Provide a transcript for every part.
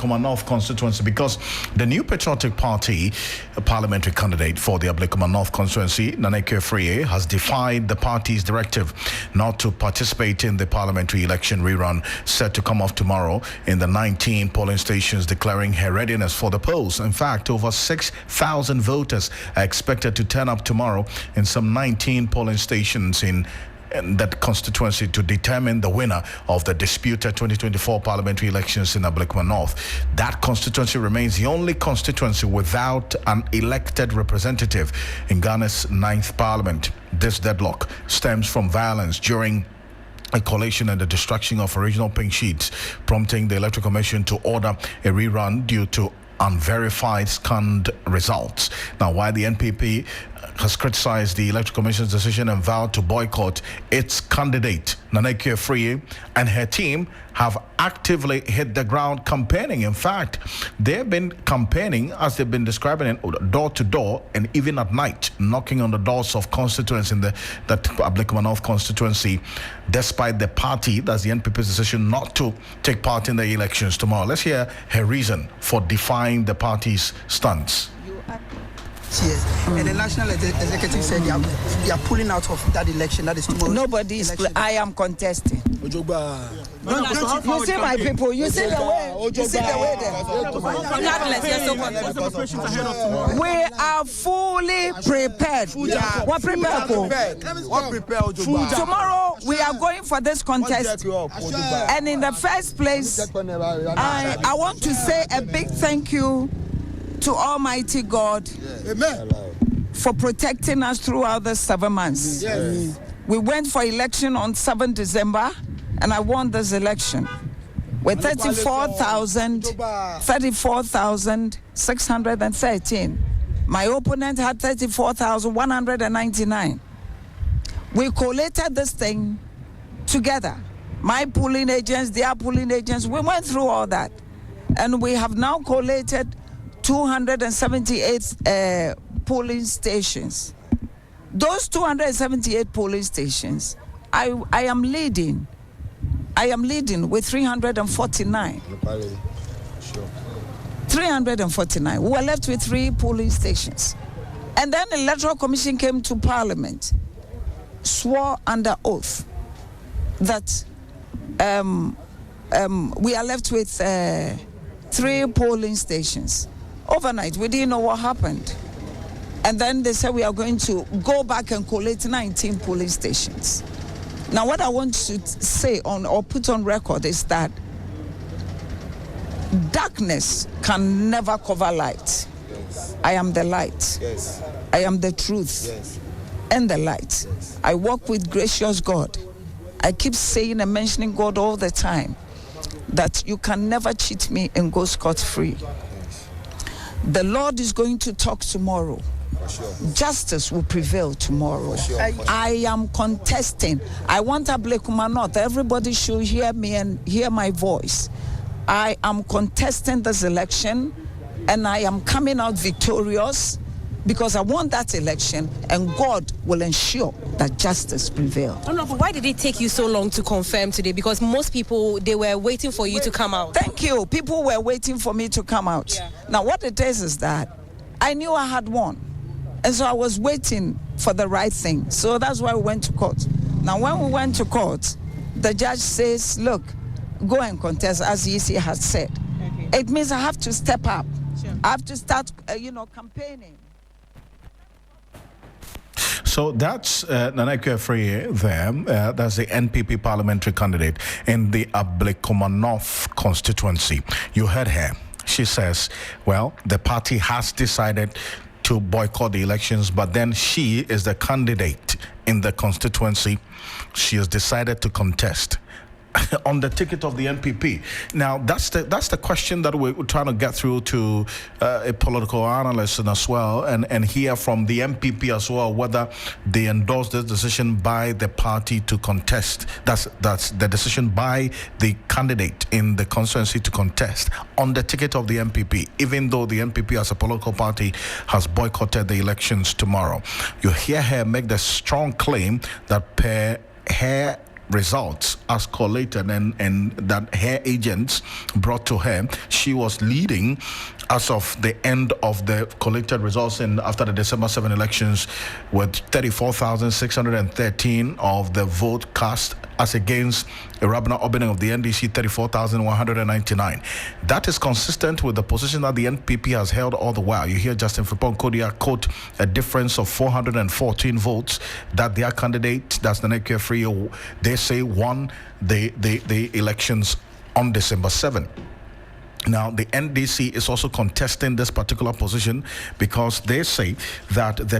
ABLEKUMA North constituency, because the New Patriotic Party, a parliamentary candidate for the ABLEKUMA North constituency, Afriyie, has defied the party's directive not to participate in the parliamentary election rerun set to come off tomorrow in the 19 polling stations, declaring her readiness for the polls. In fact, over 6,000 voters are expected to turn up tomorrow in some 19 polling stations in that constituency to determine the winner of the disputed 2024 parliamentary elections in ABLEKUMA North. That constituency remains the only constituency without an elected representative in Ghana's 9th parliament. This deadlock stems from violence during a collation and the destruction of original pink sheets, prompting the Electoral Commission to order a rerun due to unverified scanned results. Now, while the NPP has criticized the Electoral Commission's decision and vowed to boycott its candidate, Afriyie, and her team have actively hit the ground campaigning. In fact, they've been campaigning, as they've been describing it, door to door and even at night, knocking on the doors of constituents in that ABLEKUMA North constituency, despite the party, that's the NPP's decision not to take part in the elections tomorrow. Let's hear her reason for defying the party's stance. Yes, and the National Executive said they are pulling out of that election. That is tomorrow. Nobody is. I am contesting. You see my people. You see the way. You see the way there. We are fully prepared. What prepared for? What prepared? Tomorrow we are going for this contest. And in the first place, I want to say a big thank you to Almighty God, Amen, for protecting us throughout the 7 months. Yes. We went for election on 7 December, and I won this election with 34,613. My opponent had 34,199. We collated this thing together. My polling agents, their polling agents, we went through all that. And we have now collated 278 polling stations. Those 278 polling stations, I am leading. I am leading with 349. 349. We were left with 3 polling stations. And then the Electoral Commission came to Parliament, swore under oath that we are left with 3 polling stations. Overnight, we didn't know what happened. And then they said we are going to go back and collect 19 polling stations. Now, what I want to say on or put on record is that darkness can never cover light. Yes. I am the light. Yes. I am the truth. Yes. And the light. Yes. I walk with gracious God. I keep saying and mentioning God all the time, that you can never cheat me and go scot-free. The Lord is going to talk tomorrow. Sure. Justice will prevail tomorrow. Sure. I am contesting. I want ABLEKUMA North. Everybody should hear me and hear my voice. I am contesting this election, and I am coming out victorious because I won that election, and God will ensure that justice prevails. Oh no, but why did it take you so long to confirm today? Because most people, they were waiting for you to come out. Thank you. People were waiting for me to come out. Yeah. Now, what it is that I knew I had won. And so I was waiting for the right thing. So that's why we went to court. Now, when we went to court, the judge says, look, go and contest, as EC has said. Okay. It means I have to step up. Sure. I have to start, campaigning. So that's Afriyie there. That's the NPP parliamentary candidate in the ABLEKUMA North constituency. You heard her. She says, well, the party has decided to boycott the elections, but then she is the candidate in the constituency. She has decided to contest on the ticket of the NPP. Now, that's the question that we're trying to get through to a political analyst as well, and hear from the NPP as well, whether they endorse this decision by the party to contest. That's the decision by the candidate in the constituency to contest on the ticket of the NPP, even though the NPP as a political party has boycotted the elections tomorrow. You hear her make the strong claim that per her results as collated and that her agents brought to her, she was leading as of the end of the collected results after the December 7 elections with 34,613 of the vote cast as against Irabna Obining of the NDC 34,199. That is consistent with the position that the NPP has held all the while. You hear Justin Frimpong Kodia quote a difference of 414 votes that their candidate, that's the Afriyie, they say won the elections on December 7. Now, the NDC is also contesting this particular position because they say that there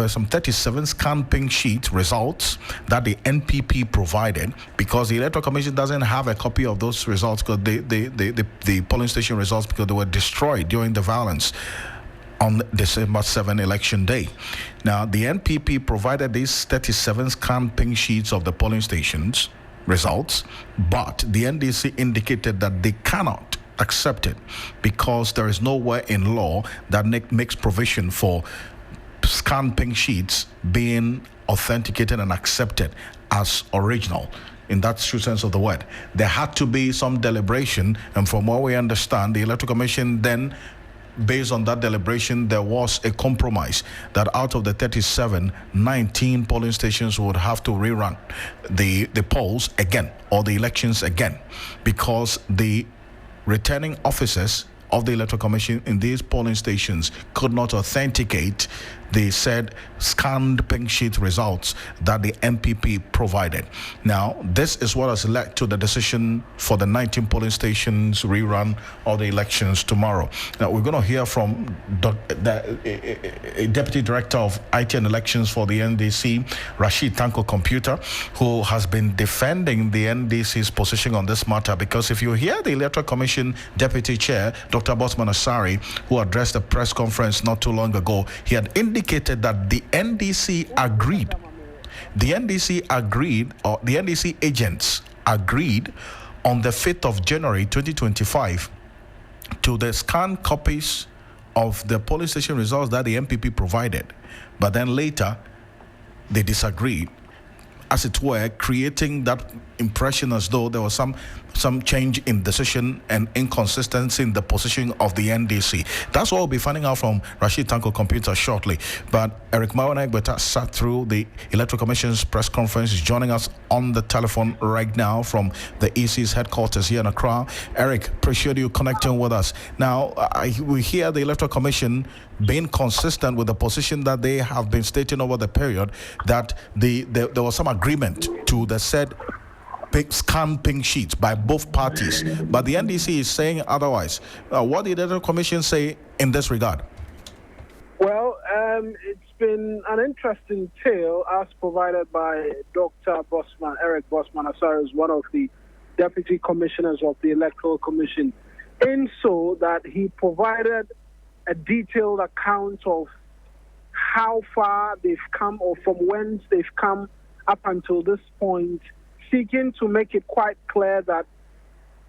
were some 37 scan pink sheet results that the NPP provided, because the Electoral Commission doesn't have a copy of those results, because the polling station results, because they were destroyed during the violence on December 7 election day. Now, the NPP provided these 37 scan pink sheets of the polling stations results, but the NDC indicated that they cannot accept it because there is nowhere in law that makes provision for scanned pink sheets being authenticated and accepted as original. In that true sense of the word, there had to be some deliberation, and from what we understand, the Electoral Commission then, based on that deliberation, there was a compromise that out of the 37, 19 polling stations would have to rerun the polls again, or the elections again, because the returning officers of the Electoral Commission in these polling stations could not authenticate the said scanned pink sheet results that the NPP provided. Now, this is what has led to the decision for the 19 polling stations rerun of the elections tomorrow. Now, we're going to hear from the Deputy Director of IT and Elections for the NDC, Rashid Tanko Computer, who has been defending the NDC's position on this matter, because if you hear the Electoral Commission Deputy Chair, Dr. Bosman Asari, who addressed a press conference not too long ago, he had indicated that the NDC agreed. The NDC agents agreed on the 5th of January 2025 to the scanned copies of the polling station results that the NPP provided. But then later, they disagreed, as it were, creating that impression as though there was some change in decision and inconsistency in the position of the NDC. That's what we'll be finding out from Rashid Tanko Computer shortly. But Eric Mawana sat through the Electoral Commission's press conference. He's joining us on the telephone right now from the EC's headquarters here in Accra. Eric, appreciate you connecting with us. Now, we hear the Electoral Commission being consistent with the position that they have been stating over the period, that there was some agreement to the said scanned pink sheets by both parties, but the NDC is saying otherwise. What did the Electoral Commission say in this regard? Well, it's been an interesting tale as provided by Dr. Bosman, Eric Bosman Asare, is one of the Deputy Commissioners of the Electoral Commission, in so that he provided a detailed account of how far they've come, or from whence they've come up until this point, seeking to make it quite clear that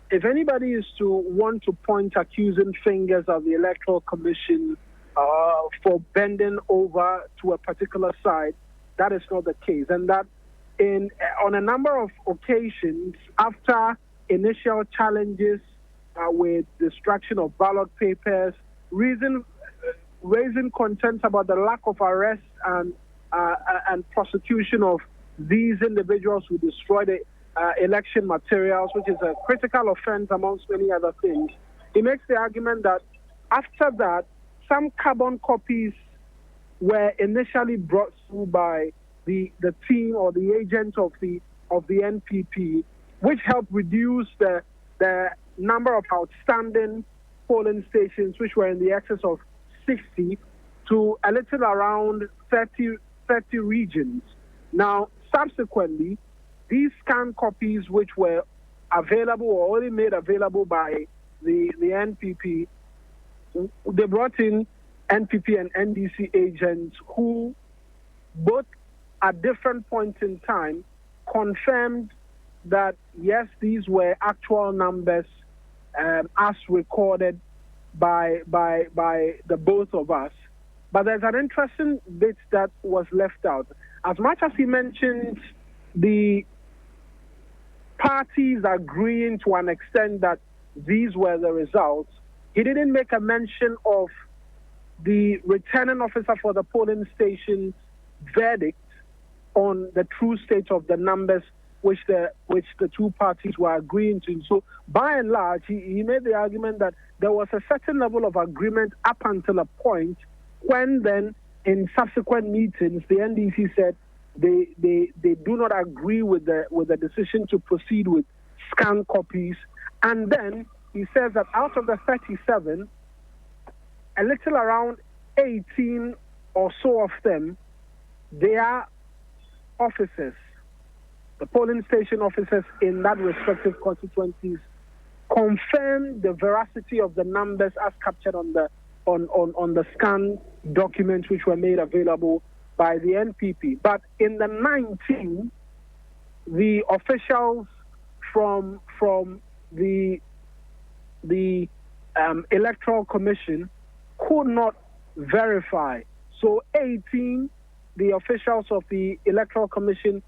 if anybody is to want to point accusing fingers at the Electoral Commission for bending over to a particular side, that is not the case. And that on a number of occasions, after initial challenges with destruction of ballot papers, raising concerns about the lack of arrest and prosecution of these individuals who destroyed the election materials, which is a critical offense amongst many other things. He makes the argument that after that, some carbon copies were initially brought through by the team or the agent of the NPP, which helped reduce the number of outstanding polling stations, which were in the excess of 60, to a little around 30 regions. Now, subsequently, these scanned copies, which were available or already made available by the NPP, they brought in NPP and NDC agents who, both at different points in time, confirmed that, yes, these were actual numbers as recorded by the both of us. But there's an interesting bit that was left out. As much as he mentioned the parties agreeing to an extent that these were the results, he didn't make a mention of the returning officer for the polling station's verdict on the true state of the numbers which the two parties were agreeing to. So by and large, he made the argument that there was a certain level of agreement up until a point when then in subsequent meetings the NDC said they do not agree with the decision to proceed with scanned copies. And then he says that out of the 37, a little around 18 or so of them, they are officers, the polling station officers in that respective constituencies, confirm the veracity of the numbers as captured on the scanned documents which were made available by the NPP. But in the 19, the officials from the Electoral Commission could not verify. So 18, the officials of the Electoral Commission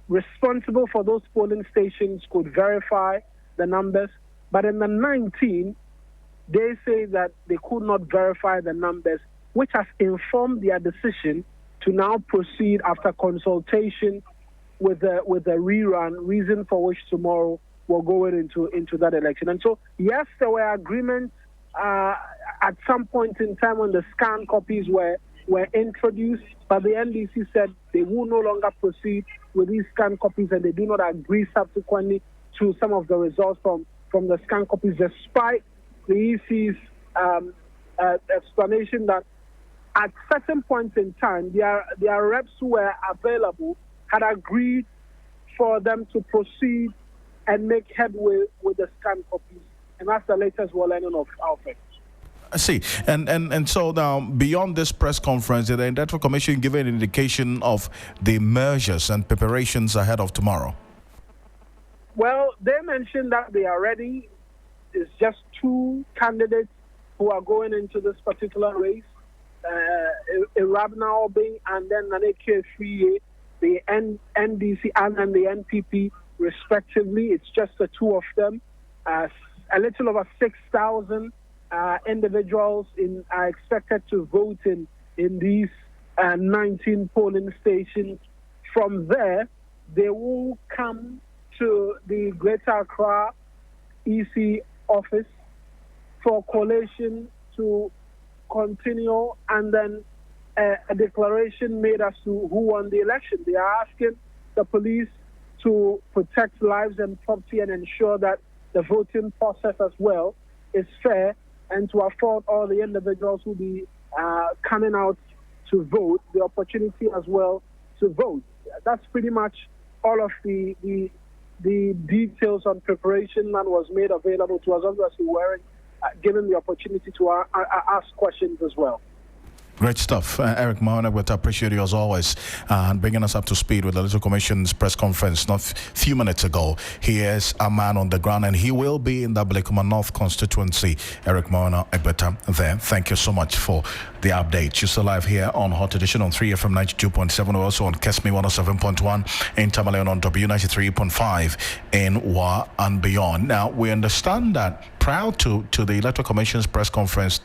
responsible for those polling stations could verify the numbers. But in the 19, they say that they could not verify the numbers, which has informed their decision to now proceed after consultation with the rerun, reason for which tomorrow we're going into that election. And so, yes, there were agreements at some point in time when the scanned copies were introduced, but the NDC said they will no longer proceed with these scanned copies, and they do not agree subsequently to some of the results from the scanned copies, despite the EC's explanation that at certain points in time, their reps who were available had agreed for them to proceed and make headway with the scanned copies. And that's the latest we're learning of Alfred. I see. And so now, beyond this press conference, did the Electoral Commission give an indication of the measures and preparations ahead of tomorrow? Well, they mentioned that they are ready. It's just two candidates who are going into this particular race, Rabna Obing and then Afriyie, the NDC and the NPP, respectively. It's just the two of them. A little over 6,000 individuals are expected to vote in these 19 polling stations. From there, they will come to the Greater Accra EC office for collation to continue, and then a declaration made as to who won the election. They are asking the police to protect lives and property and ensure that the voting process as well is fair, and to afford all the individuals who will be coming out to vote the opportunity as well to vote. That's pretty much all of the details on preparation that was made available to us, obviously wearing given the opportunity to ask questions as well. Great stuff. Eric Mahona, we appreciate you as always, and bringing us up to speed with the Electoral Commission's press conference not a few minutes ago. He is a man on the ground, and he will be in the ABLEKUMA North constituency. Eric Mahona there. Thank you so much for the update. You're still live here on Hot Edition on 3FM 92.7, also on Kesme 107.1, in Tamale on W93.5 in Wa and beyond. Now, we understand that prior to the Electoral Commission's press conference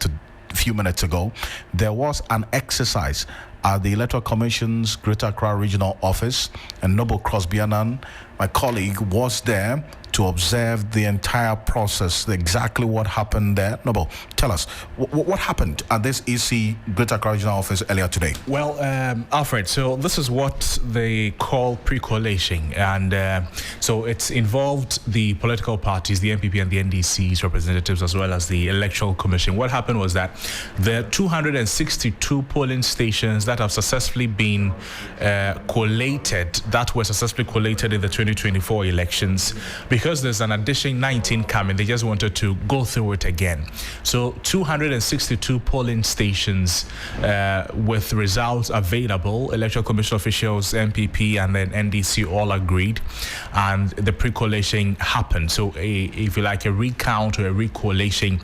a few minutes ago, there was an exercise at the Electoral Commission's Greater Accra Regional Office, and Noble Crosby Annan, my colleague, was there to observe the entire process, exactly what happened there. Noble, tell us, what happened at this EC Greater Accra Regional Office earlier today? Well, Alfred, so this is what they call pre-collation, and so it's involved the political parties, the NPP and the NDC's representatives, as well as the Electoral Commission. What happened was that the 262 polling stations that have successfully been collated, in the 2024 elections, because there's an addition 19 coming, they just wanted to go through it again. So 262 polling stations with results available. Electoral Commission officials, NPP and then NDC all agreed, and the pre-collation happened. So if you like, a recount or a recollation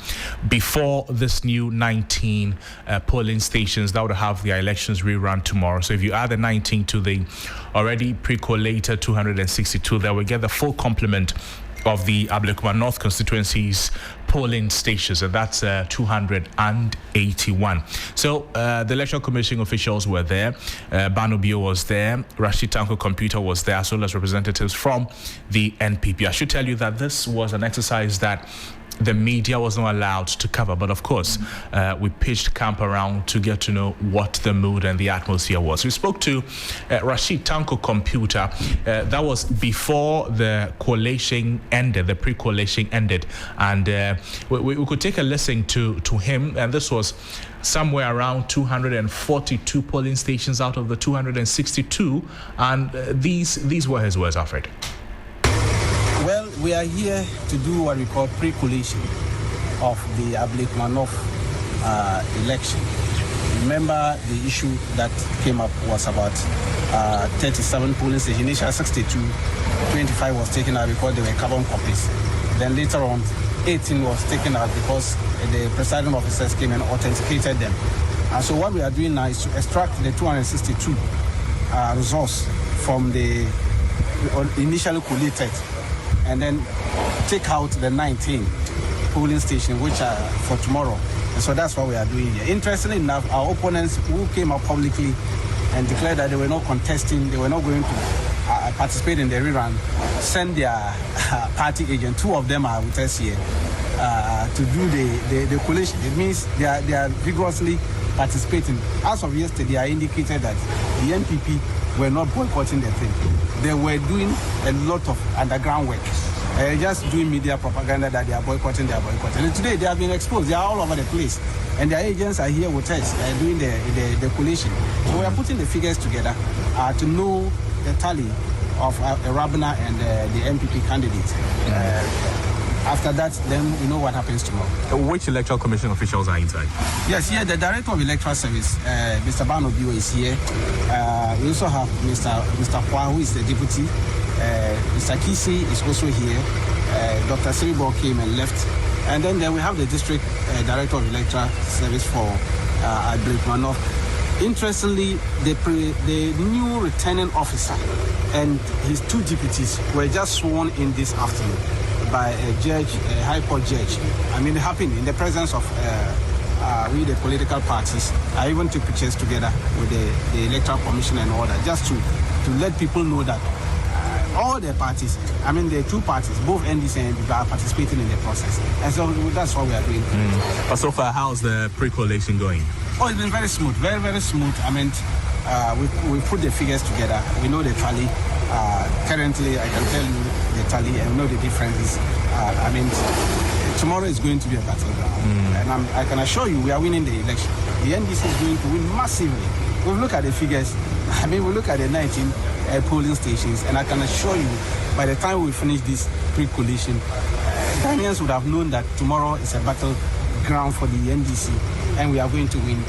before this new 19 polling stations that would have the elections rerun tomorrow. So if you add the 19 to the already pre-collated 262, that will get the full complement of the ABLEKUMA North constituency's polling stations, and that's 281. So the Electoral Commission officials were there, Bano Bio was there, Rashid Tanko Computer was there, as well as representatives from the NPP. I should tell you that this was an exercise that the media was not allowed to cover, but of course we pitched camp around to get to know what the mood and the atmosphere was. We spoke to Rashid Tanko Computer. That was before the collation ended, the pre-collation ended, and we could take a listen to him, and this was somewhere around 242 polling stations out of the 262, and these were his words, Alfred. Well, we are here to do what we call pre-collation of the ABLEKUMA North election. Remember, the issue that came up was about 37 polling stations. Initially 62, 25 was taken out because they were carbon copies. Then later on, 18 was taken out because the presiding officers came and authenticated them. And so what we are doing now is to extract the 262 results from the initially collated, and then take out the 19 polling stations, which are for tomorrow. And so that's what we are doing here. Interestingly enough, our opponents who came up publicly and declared that they were not contesting, they were not going to participate in the rerun, send their party agent. Two of them are with us here to do the collation. It means they are vigorously participating. As of yesterday, I indicated that the NPP were not boycotting the thing. They were doing a lot of underground work, just doing media propaganda that they are boycotting, And today they have been exposed. They are all over the place. And their agents are here with us doing the collation. So we are putting the figures together to know the tally of Rabina and the NPP candidate. After that, then we know what happens tomorrow. Which Electoral Commission officials are inside? Yes, here the Director of Electoral Service, Mr. Bano Bio, is here. We also have Mr. Kwa, who is the Deputy. Mr. Kisi is also here. Dr. Siribo came and left. And then we have the District Director of Electoral Service for ABLEKUMA North. Interestingly, the new returning officer and his two deputies were just sworn in this afternoon by a judge, a high court judge. I mean, it happened in the presence of we, the political parties. I even took pictures together with the Electoral Commission and all that, just to let people know that all the parties, I mean, the two parties, both NDC and NPP, are participating in the process. And so that's what we are doing. But so far, how's the pre-collation going? Oh, it's been very smooth, very, very smooth. I mean, we put the figures together. We know the tally. Currently, I can tell you the tally and know the differences. I mean, tomorrow is going to be a battleground. And I can assure you we are winning the election. The NDC is going to win massively. We look at the figures. I mean, we look at the 19 polling stations, and I can assure you by the time we finish this pre-collation, Ghanaians would have known that tomorrow is a battleground for the NDC, and we are going to win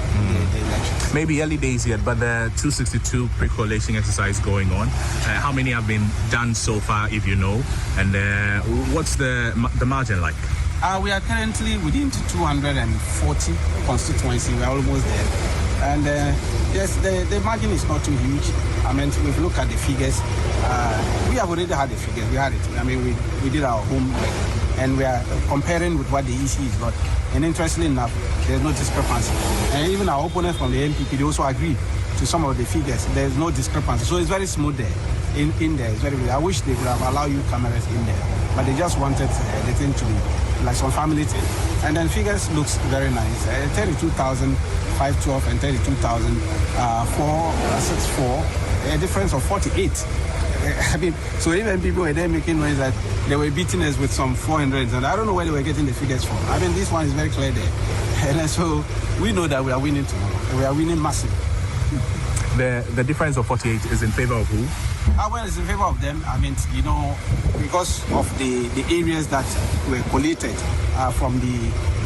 the election. Maybe early days yet, but the 262 pre-collation exercise going on. How many have been done so far, if you know? And what's the margin like? We are currently within 240 constituency. We are almost there. And yes, the margin is not too huge. I mean, if we look at the figures, we have already had the figures. We had it. I mean, we did our homework, and we are comparing with what the EC is got. And interestingly enough, there's no discrepancy. And even our opponents from the NPP, they also agree to some of the figures. There's no discrepancy. So it's very smooth there. In there, it's very good. I wish they would have allowed you cameras in there, but they just wanted the thing to be like some family thing. And then figures looks very nice. 32,512 and 32,464. A difference of 48. I mean, so even people were there making noise that they were beating us with some 400s, and I don't know where they were getting the figures from. I mean, this one is very clear there. And so we know that we are winning tomorrow. We are winning massive. The difference of 48 is in favor of who? Well, it's in favor of them. I mean, you know, because of the areas that were collated from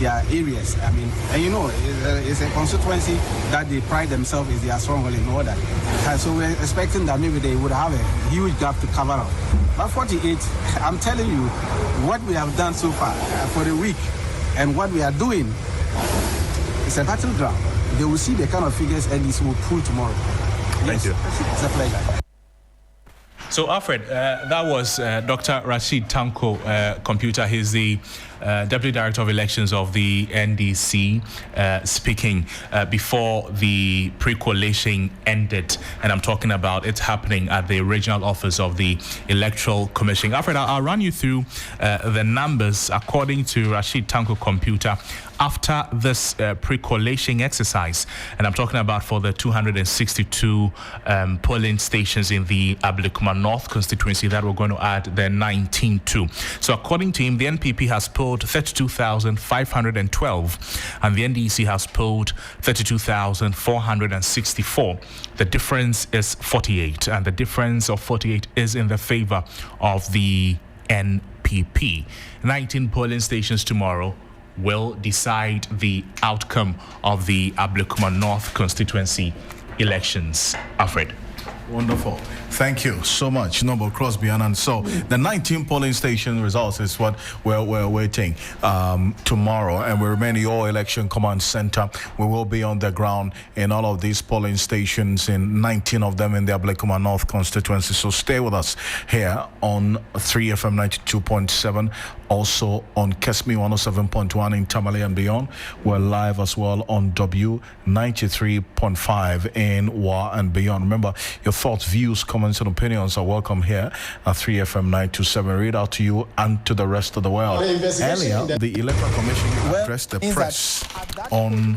their areas. I mean, and you know, it's a constituency that they pride themselves is their stronghold in order. So we're expecting that maybe they would have a huge gap to cover up. But 48, I'm telling you, what we have done so far for the week and what we are doing, it's a battleground. They will see the kind of figures NDC will pull tomorrow. Thank you. It's a pleasure. So, Alfred, that was Dr. Rashid Tanko Computer. He's the Deputy Director of Elections of the NDC, speaking before the pre-coalition ended. And I'm talking about it happening at the regional office of the Electoral Commission. Alfred, I'll run you through the numbers according to Rashid Tanko Computer after this pre-coalition exercise. And I'm talking about for the 262 polling stations in the ABLEKUMA North constituency that we're going to add the 19 to. So according to him, the NPP has polled 32,512 and the NDC has polled 32,464. The difference is 48, and the difference of 48 is in the favor of the NPP. 19 polling stations tomorrow will decide the outcome of the ABLEKUMA North constituency elections. Alfred. Wonderful. Thank you so much, Noble Crosby. And so the 19 polling station results is what we're waiting tomorrow, and we remain your election command center. We will be on the ground in all of these polling stations, in 19 of them in the ABLEKUMA North constituency. So stay with us here on 3FM 92.7, also on Kesmi 107.1 in Tamale and beyond. We're live as well on W 93.5 in Wa and beyond. Remember, your thoughts, views, comments and opinions are welcome here at 3FM 927. Read out to you and to the rest of the world. Earlier, the Electoral Commission addressed the press on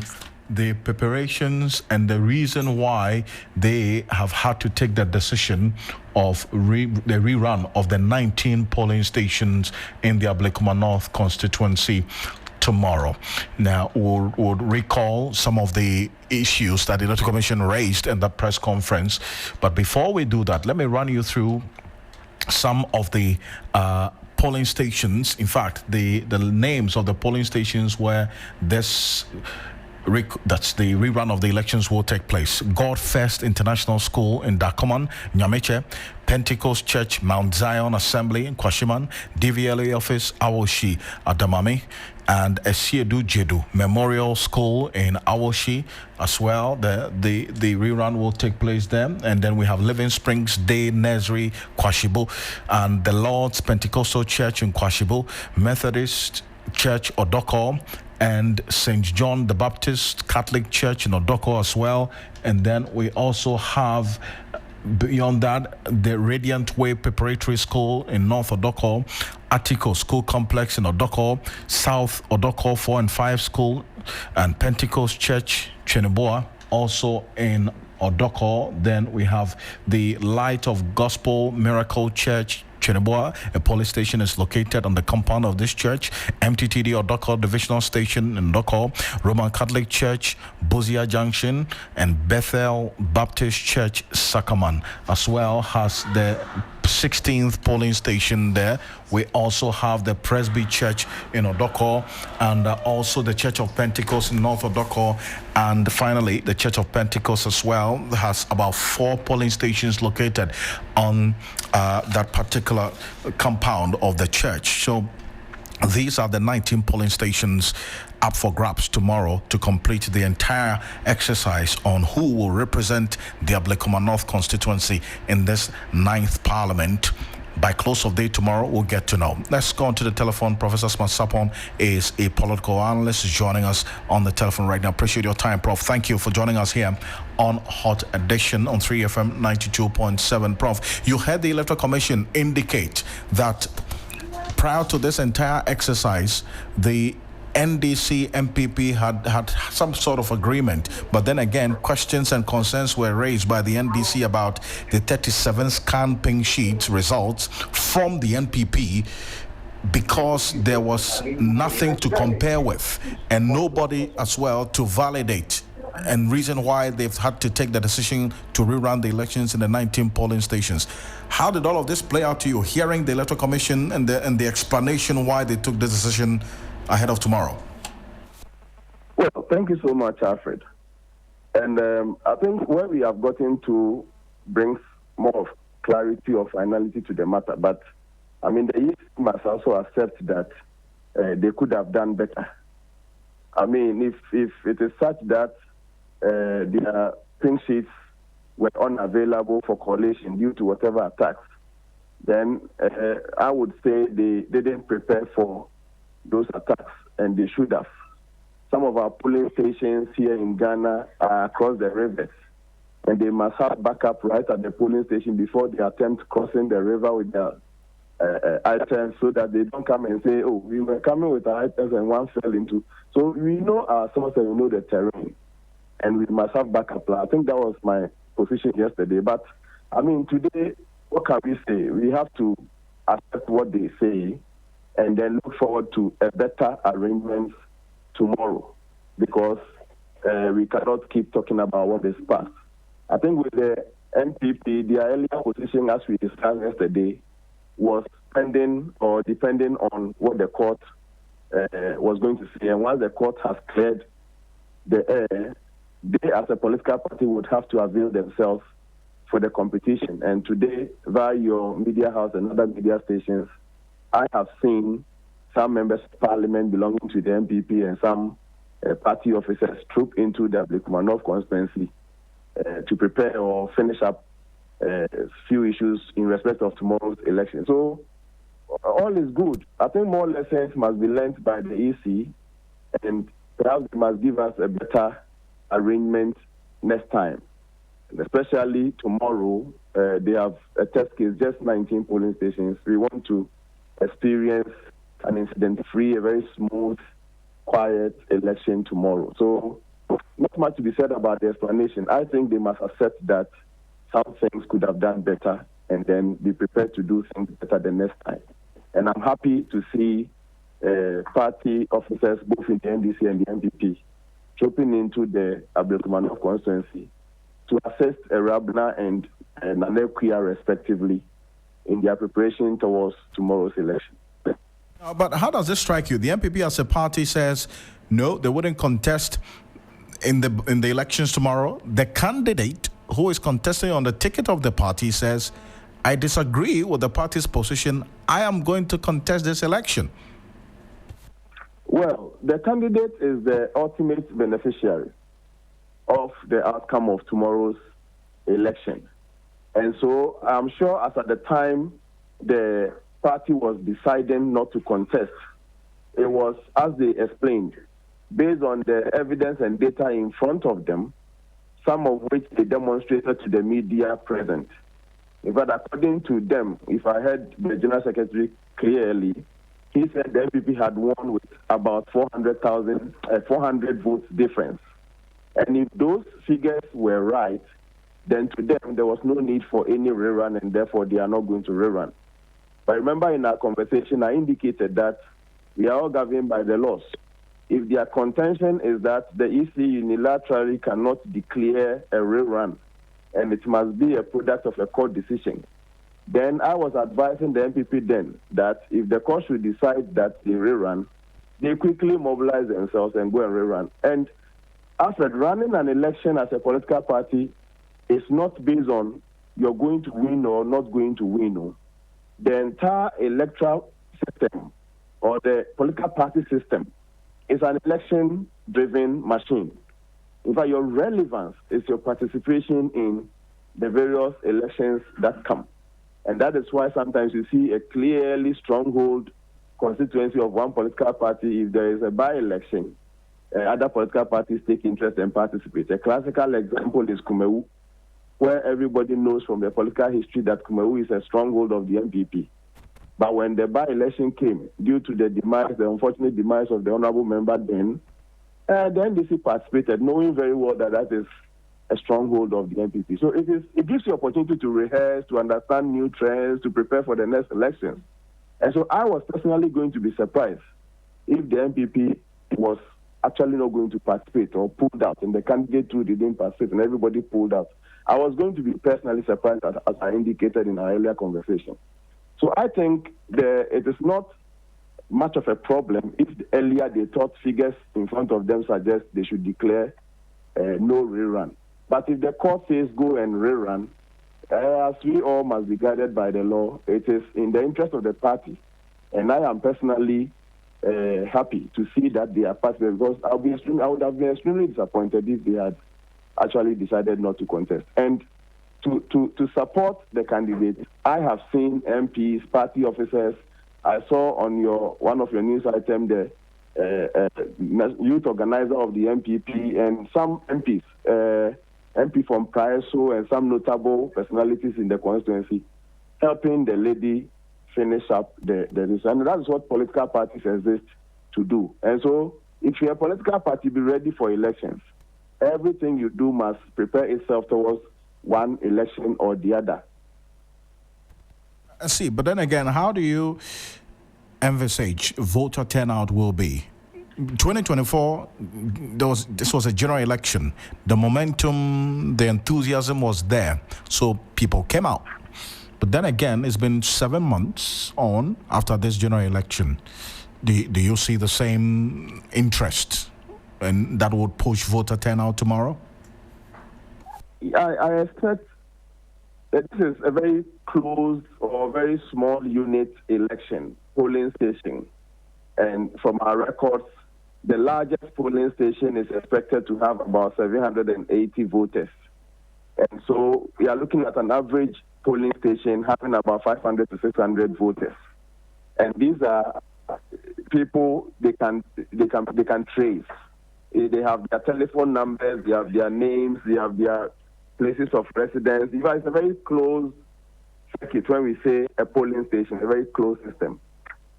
the preparations and the reason why they have had to take the decision of the rerun of the 19 polling stations in the ABLEKUMA North constituency tomorrow. Now, we'll recall some of the issues that the Electoral Commission raised in that press conference. But before we do that, let me run you through some of the polling stations. In fact, the names of the polling stations where that's the rerun of the elections will take place. God First International School in Dakoman, Nyameche, Pentecost Church, Mount Zion Assembly in Kwashiman, DVLA Office, Awoshi, Adamami, and Esiedu Jedu Memorial School in Awoshi as well. The rerun will take place there. And then we have Living Springs Day Nursery, Kwashibu, and the Lord's Pentecostal Church in Kwashibu, Methodist Church, Odoko, and St. John the Baptist Catholic Church in Odoko as well. And then we also have, beyond that, the Radiant Way Preparatory School in North Odoko, Atiko School Complex in Odoko, South Odoko 4 and 5 School, and Pentecost Church, Cheneboa, also in Odoko. Then we have the Light of Gospel Miracle Church, Cheneboa. A police station is located on the compound of this church. MTTD Odoko Divisional Station in Odoko, Roman Catholic Church, Bozia Junction, and Bethel Baptist Church, Sakaman, as well as the 16th polling station there. We also have the Presby Church in Odoko, and also the Church of Pentecost in North Odoko. And finally, the Church of Pentecost as well has about 4 polling stations located on that particular compound of the church. So these are the 19 polling stations up for grabs tomorrow to complete the entire exercise on who will represent the ABLEKUMA North constituency in this 9th Parliament. By close of day tomorrow, we'll get to know. Let's go on to the telephone. Professor Sapon is a political analyst joining us on the telephone right now. Appreciate your time, Prof. Thank you for joining us here on Hot Edition on 3FM 92.7. Prof, you heard the Electoral Commission indicate that prior to this entire exercise, the NDC MPP had some sort of agreement, but then again questions and concerns were raised by the NDC about the 37 scan pink sheets results from the NPP because there was nothing to compare with and nobody as well to validate and reason why they've had to take the decision to rerun the elections in the 19 polling stations. How did all of this play out to you, hearing the Electoral Commission and the explanation why they took the decision ahead of tomorrow? Well, thank you so much, Alfred. And I think where we have gotten to brings more of clarity or finality to the matter. But, I mean, the EC must also accept that they could have done better. I mean, if it is such that their pin sheets were unavailable for collation due to whatever attacks, then I would say they didn't prepare for those attacks, and they should have. Some of our polling stations here in Ghana are across the rivers, and they must have backup right at the polling station before they attempt crossing the river with their items, so that they don't come and say, oh, we were coming with our items and one fell into. So we know our source and we know the terrain, and we must have backup plan. I think that was my position yesterday. But, I mean, today, what can we say? We have to accept what they say and then look forward to a better arrangement tomorrow, because we cannot keep talking about what is past. I think with the NPP, their earlier position, as we discussed yesterday, was pending or depending on what the court was going to say. And once the court has cleared the air, they as a political party would have to avail themselves for the competition. And today, via your media house and other media stations, I have seen some members of parliament belonging to the NPP and some party officers troop into the ABLEKUMA North constituency to prepare or finish up a few issues in respect of tomorrow's election. So all is good. I think more lessons must be learned by the EC, and perhaps they must give us a better arrangement next time. And especially tomorrow, they have a test case, just 19 polling stations. We want to experience an incident-free, a very smooth, quiet election tomorrow. So not much to be said about the explanation. I think they must accept that some things could have done better and then be prepared to do things better the next time. And I'm happy to see party officers, both in the NDC and the NPP, trooping into the ABLEKUMA North constituency to assist Rabna and Akua respectively in their preparation towards tomorrow's election. But how does this strike you? The NPP as a party says no, they wouldn't contest in the elections tomorrow. The candidate who is contesting on the ticket of the party says, I disagree with the party's position. I am going to contest this election. Well, the candidate is the ultimate beneficiary of the outcome of tomorrow's election. And so I'm sure as at the time the party was deciding not to contest, it was, as they explained, based on the evidence and data in front of them, some of which they demonstrated to the media present. In fact, according to them, if I heard the General Secretary clearly, he said the NPP had won with about 400 votes difference. And if those figures were right, then to them there was no need for any rerun, and therefore they are not going to rerun. But remember, in our conversation, I indicated that we are all governed by the laws. If their contention is that the EC unilaterally cannot declare a rerun, and it must be a product of a court decision, then I was advising the NPP then that if the court should decide that they rerun, they quickly mobilize themselves and go and rerun. And after running an election as a political party is not based on you're going to win or not going to win. No. The entire electoral system or the political party system is an election-driven machine. In fact, your relevance is your participation in the various elections that come. And that is why sometimes you see a clearly stronghold constituency of one political party. If there is a by-election, other political parties take interest and participate. A classical example is Kumewu, where everybody knows from the political history that Kumewu is a stronghold of the NPP. But when the by-election came, due to the unfortunate demise of the honorable member then, the NDC participated, knowing very well that that is a stronghold of the NPP. So it gives you opportunity to rehearse, to understand new trends, to prepare for the next elections. And so I was personally going to be surprised if the NPP was actually not going to participate or pulled out, and the candidate too didn't participate, and everybody pulled out, I was going to be personally surprised, as I indicated in our earlier conversation. So I think it is not much of a problem if earlier they thought figures in front of them suggest they should declare no rerun. But if the court says go and rerun, as we all must be guided by the law, it is in the interest of the party. And I am personally happy to see that they are participating, because I would have been extremely disappointed if they had actually decided not to contest. And to support the candidate, I have seen MPs, party officers. I saw on one of your news items the youth organizer of the NPP and some MPs, MP from Prioso and some notable personalities in the constituency, helping the lady finish up the race. And that is what political parties exist to do. And so if you're a political party, be ready for elections. Everything you do must prepare itself towards one election or the other. I see, but then again, how do you envisage voter turnout will be? 2024, this was a general election. The momentum, the enthusiasm was there, so people came out. But then again, it's been 7 months on after this general election. Do you see the same interest, and that would push voter turnout tomorrow? I expect that this is a very closed or very small unit election, polling station. And from our records, the largest polling station is expected to have about 780 voters. And so we are looking at an average polling station having about 500 to 600 voters. And these are people they can trace. They have their telephone numbers, they have their names, they have their places of residence. It's a very closed circuit when we say a polling station, a very closed system.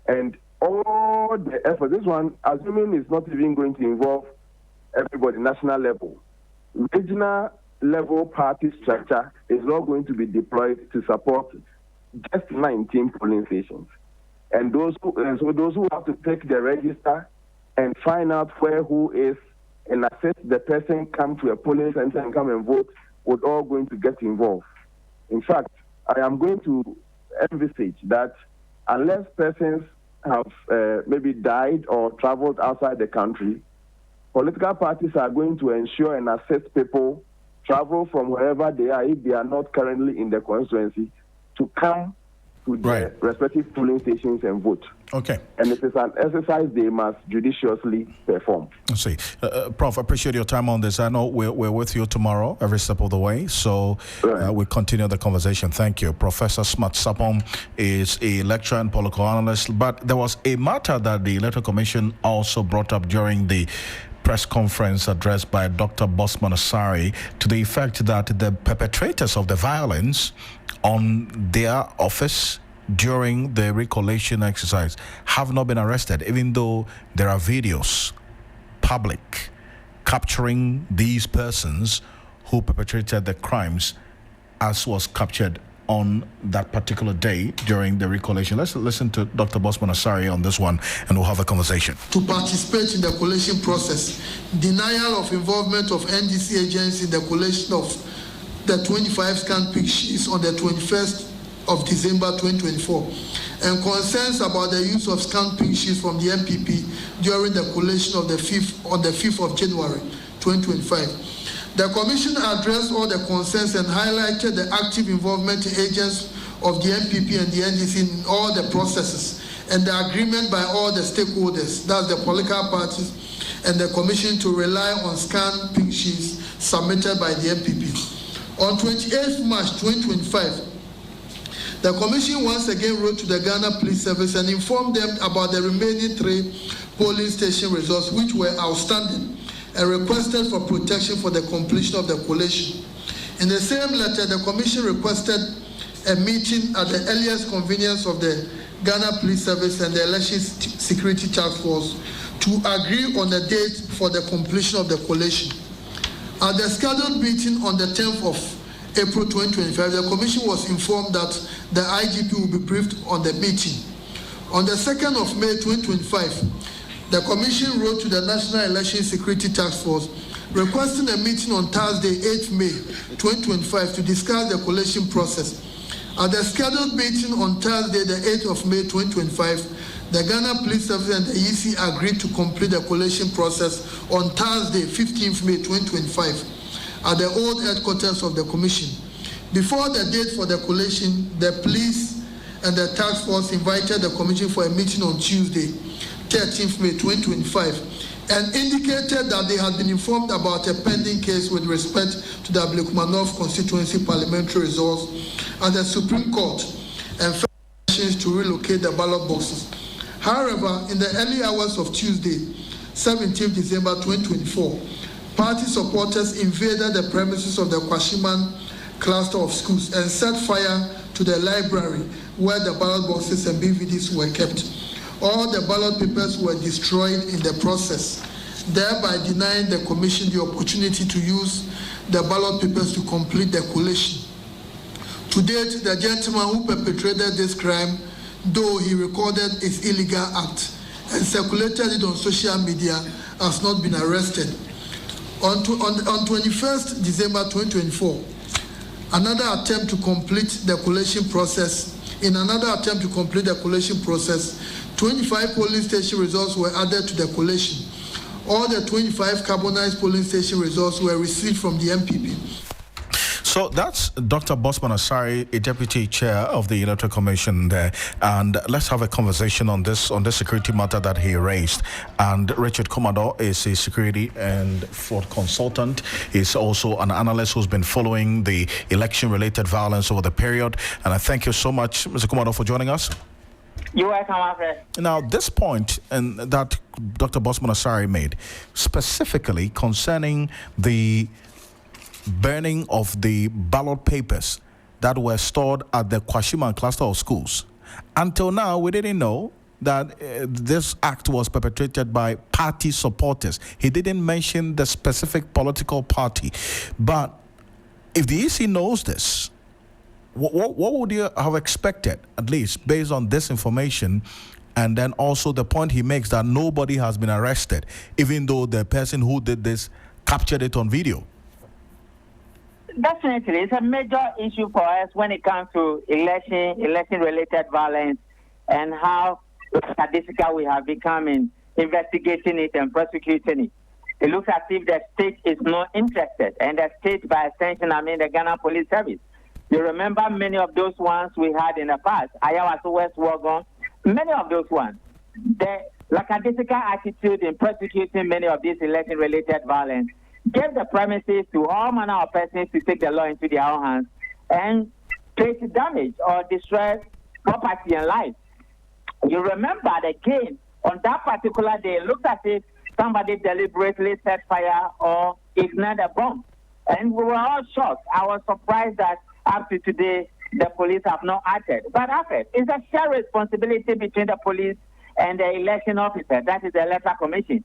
And all the effort, this one, assuming it's not even going to involve everybody, national level, regional level party structure is not going to be deployed to support just 19 polling stations. And those who have to take the register and find out where who is and assist the person come to a polling center and come and vote would all going to get involved. In fact, I am going to envisage that unless persons have maybe died or traveled outside the country, political parties are going to ensure and assist people travel from wherever they are, if they are not currently in the constituency, to come to their respective polling stations and vote. Okay. And it is an exercise they must judiciously perform. I see. Prof, I appreciate your time on this. I know we're with you tomorrow, every step of the way. So we'll continue the conversation. Thank you. Professor Smart Sapong is a lecturer and political analyst. But there was a matter that the Electoral Commission also brought up during the press conference addressed by Dr. Bosman Asari, to the effect that the perpetrators of the violence on their office during the recollation exercise have not been arrested, even though there are videos public capturing these persons who perpetrated the crimes, as was captured on that particular day during the recollation. Let's listen to Dr. Bosman Asari on this one, and we'll have a conversation. To participate in the collation process, denial of involvement of NDC agents in the collation of the 25 scanned pick sheets on the 21st of December 2024, and concerns about the use of scanned pick sheets from the NPP during the collation of the 5th of January 2025. The Commission addressed all the concerns and highlighted the active involvement agents of the NPP and the NDC in all the processes, and the agreement by all the stakeholders, that's the political parties and the Commission, to rely on scanned pink sheets submitted by the NPP. On 28th March 2025, the Commission once again wrote to the Ghana Police Service and informed them about the remaining 3 polling station results which were outstanding, and requested for protection for the completion of the collation. In the same letter, the Commission requested a meeting at the earliest convenience of the Ghana Police Service and the Election Security Task Force to agree on the date for the completion of the collation. At the scheduled meeting on the 10th of April 2025, the Commission was informed that the IGP will be briefed on the meeting. On the 2nd of May 2025, the Commission wrote to the National Election Security Task Force requesting a meeting on Thursday, 8th May 2025 to discuss the collation process. At the scheduled meeting on Thursday, the 8th of May 2025, the Ghana Police Service and the EC agreed to complete the collation process on Thursday, 15th May 2025, at the old headquarters of the Commission. Before the date for the collation, the police and the task force invited the Commission for a meeting on Tuesday, 13th May 2025, and indicated that they had been informed about a pending case with respect to the ABLEKUMA North constituency parliamentary results at the Supreme Court and to relocate the ballot boxes. However, in the early hours of Tuesday, 17th December 2024, party supporters invaded the premises of the Kwashiman cluster of schools and set fire to the library where the ballot boxes and BVDs were kept. All the ballot papers were destroyed in the process, thereby denying the Commission the opportunity to use the ballot papers to complete the collation. To date, the gentleman who perpetrated this crime, though he recorded his illegal act and circulated it on social media, has not been arrested. On 21st December 2024, another attempt to complete the collation process. In another attempt to complete the collation process, 25 polling station results were added to the collation. All the 25 carbonized polling station results were received from the NPP. So that's Dr. Bosman Asari, a deputy chair of the Electoral Commission there. And let's have a conversation on this security matter that he raised. And Richard Commodore is a security and fraud consultant. He's also an analyst who's been following the election-related violence over the period. And I thank you so much, Mr. Commodore, for joining us. You're welcome, Alfred. Now, this point and that Dr. Bosman Asari made, specifically concerning the burning of the ballot papers that were stored at the Kwashiman cluster of schools. Until now, we didn't know that this act was perpetrated by party supporters. He didn't mention the specific political party. But if the EC knows this, what would you have expected, at least based on this information? And then also the point he makes that nobody has been arrested, even though the person who did this captured it on video. Definitely, it's a major issue for us when it comes to election-related violence and how statistical we have become in investigating it and prosecuting it. It looks as if the state is not interested, and the state, by extension, I mean the Ghana Police Service. You remember many of those ones we had in the past, Ayawaso West Wagon, many of those ones. The lackadaisical attitude in prosecuting many of these election-related violence gave the premises to all manner of persons to take the law into their own hands and create damage or destroy property and life. You remember again, on that particular day, it looked as if somebody deliberately set fire or ignited a bomb. And we were all shocked. I was surprised that up to today, the police have not acted. But it's a shared responsibility between the police and the election officer, that is the Electoral Commission.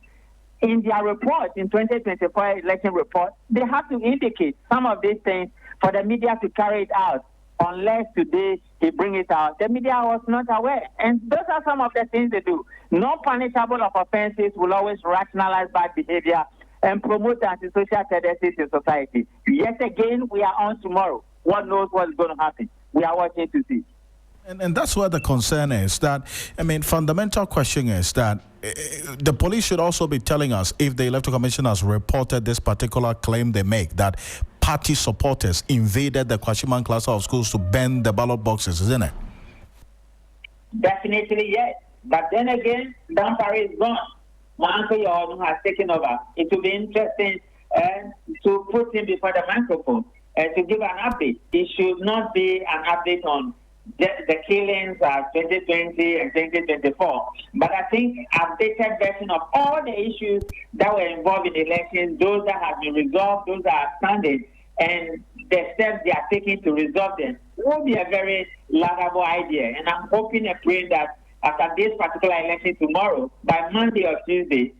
In their report, in 2024 election report, they have to indicate some of these things for the media to carry it out. Unless today he bring it out, the media was not aware. And those are some of the things they do. Non-punishable of offenses will always rationalize bad behavior and promote antisocial tendencies in society. Yet again, we are on tomorrow. One knows what's going to happen. We are watching to see. And that's where the concern is. That, I mean, fundamental question is that the police should also be telling us if the Electoral Commission has reported this particular claim they make, that party supporters invaded the Kwashiman cluster of schools to burn the ballot boxes, isn't it? Definitely, yes. But then again, Dampari is gone. My uncle Yawanu has taken over. It will be interesting to put him before the microphone and to give an update. It should not be an update on the killings of 2020 and 2024, but I think updated version of all the issues that were involved in elections, those that have been resolved, those that are standing, and the steps they are taking to resolve them will be a very laudable idea. And I'm hoping and praying that after this particular election tomorrow, by Monday or Tuesday,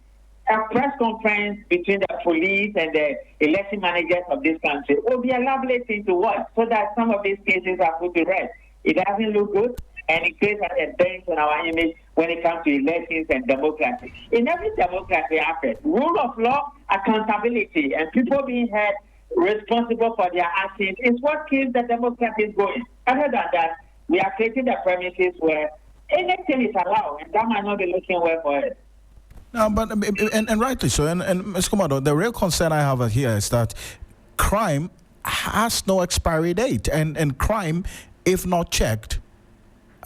a press conference between the police and the election managers of this country will be a lovely thing to watch, so that some of these cases are put to rest. It doesn't look good, and it creates a dent on our image when it comes to elections and democracy. In every democracy, rule of law, accountability, and people being held responsible for their actions is what keeps the democracy going. Other than that, we are creating the premises where anything is allowed, and that might not be looking well for it. No, but and rightly so. And Mr. Komado, the real concern I have here is that crime has no expiry date, and crime, if not checked,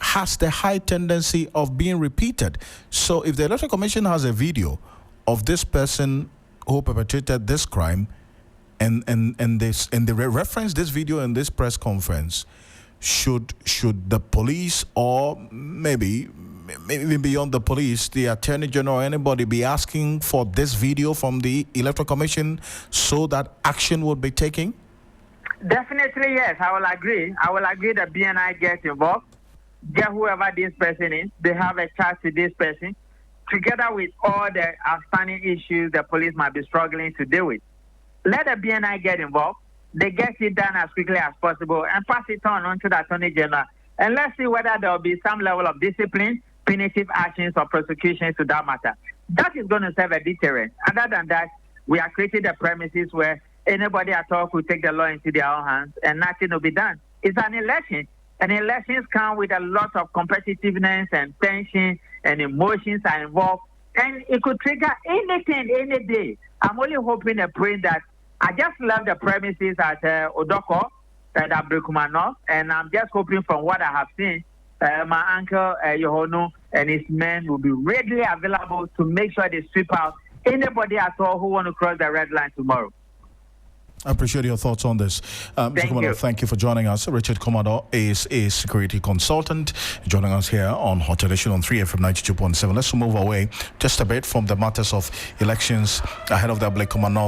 has the high tendency of being repeated. So if the Electoral Commission has a video of this person who perpetrated this crime, and they reference this video in this press conference, should the police, or maybe even beyond the police, the Attorney General or anybody, be asking for this video from the Electoral Commission so that action would be taken? Definitely, yes. I will agree. I will agree that BNI gets involved. Get whoever this person is, they have a chat to this person, together with all the outstanding issues the police might be struggling to deal with. Let the BNI get involved. They get it done as quickly as possible and pass it on to the Attorney General. And let's see whether there will be some level of discipline, punitive actions, or prosecutions to that matter. That is going to serve a deterrent. Other than that, we are creating the premises where anybody at all could take the law into their own hands and nothing will be done. It's an election. And elections come with a lot of competitiveness and tension, and emotions are involved. And it could trigger anything, any day. I'm only hoping and praying that I just left the premises at Odoko, at ABLEKUMA North, and I'm just hoping from what I have seen, my uncle Yohonu and his men will be readily available to make sure they sweep out anybody at all who want to cross the red line tomorrow. I appreciate your thoughts on this. Mr. Komado, thank you for joining us. Richard Komado is a security consultant joining us here on Hot Edition on 3FM 92.7. Let's move away just a bit from the matters of elections ahead of the ABLEKUMA North